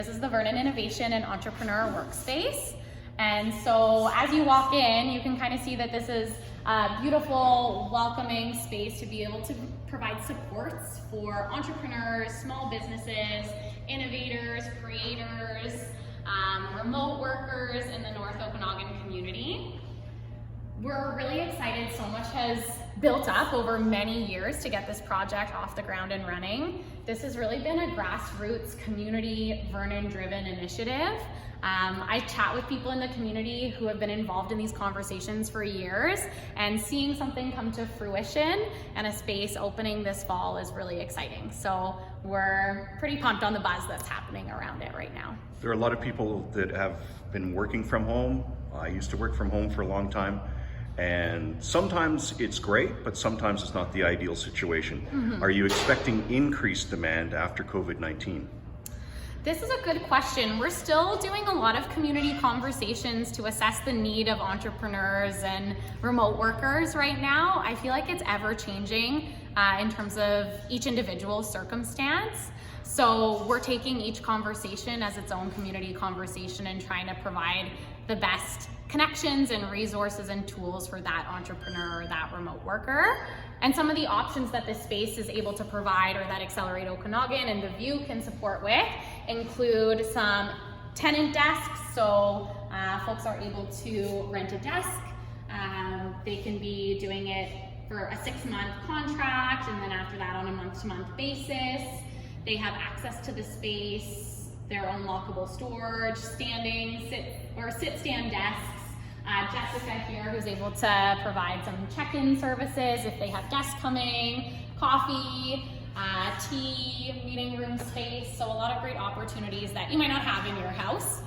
This is the Vernon Innovation and Entrepreneur Workspace. And so as you walk in, you can kind of see that this is a beautiful, welcoming space to be able to provide supports for entrepreneurs, small businesses, innovators, creators, remote workers in the North Okanagan community. We're really excited. So much has built up over many years to get this project off the ground and running. This has really been a grassroots community Vernon-driven initiative. I chat with people in the community who have been involved in these conversations for years, and seeing something come to fruition and a space opening this fall is really exciting. So we're pretty pumped on the buzz that's happening around it right now. There are a lot of people that have been working from home. I used to work from home for a long time. And sometimes it's great, but sometimes it's not the ideal situation. Are you expecting increased demand after COVID-19? This is a good question. We're still doing a lot of community conversations to assess the need of entrepreneurs and remote workers right now. I feel like it's ever changing in terms of each individual circumstance. So we're taking each conversation as its own community conversation and trying to provide the best connections and resources and tools for that entrepreneur or that remote worker. And some of the options that this space is able to provide, or that Accelerate Okanagan and the View can support with, include some tenant desks. So folks are able to rent a desk. They can be doing it for a 6-month contract, and then after that on a month-to-month basis. They have access to the space, their own lockable storage, standing, sit-stand desks. Jessica here, who's able to provide some check-in services if they have guests coming, coffee, tea, meeting room space. So a lot of great opportunities that you might not have in your house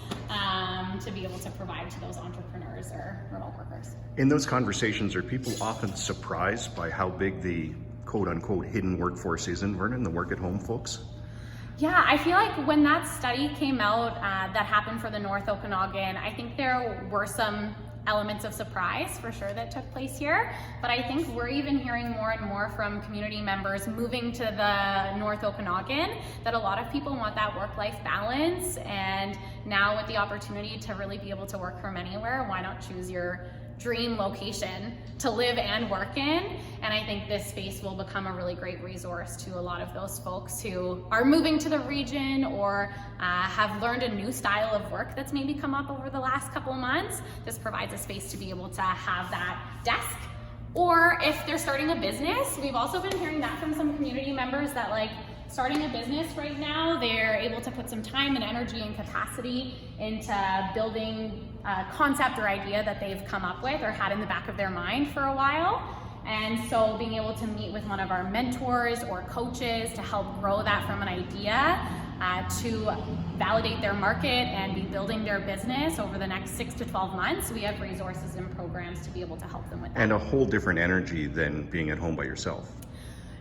to be able to provide to those entrepreneurs or remote workers. In those conversations, are people often surprised by how big the quote-unquote hidden workforce is in Vernon, the work-at-home folks? Yeah, I feel like when that study came out that happened for the North Okanagan, I think there were some elements of surprise for sure that took place here. But I think we're even hearing more and more from community members moving to the North Okanagan that a lot of people want that work-life balance. And now with the opportunity to really be able to work from anywhere, why not choose your dream location to live and work in? And I think this space will become a really great resource to a lot of those folks who are moving to the region or have learned a new style of work that's maybe come up over the last couple of months. This provides a space to be able to have that desk. Or if they're starting a business, we've also been hearing that from some community members that starting a business right now, they're able to put some time and energy and capacity into building a concept or idea that they've come up with or had in the back of their mind for a while. And so being able to meet with one of our mentors or coaches to help grow that from an idea to validate their market and be building their business over the next 6 to 12 months, we have resources and programs to be able to help them with that. And a whole different energy than being at home by yourself.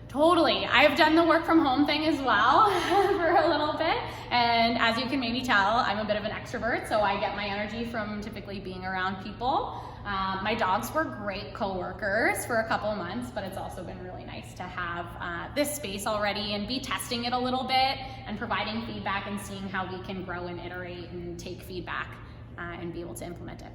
Totally. I've done the work from home thing as well for a little bit. And as you can maybe tell, I'm a bit of an extrovert, so I get my energy from typically being around people. My dogs were great co-workers for a couple of months, but it's also been really nice to have this space already and be testing it a little bit and providing feedback and seeing how we can grow and iterate and take feedback and be able to implement it.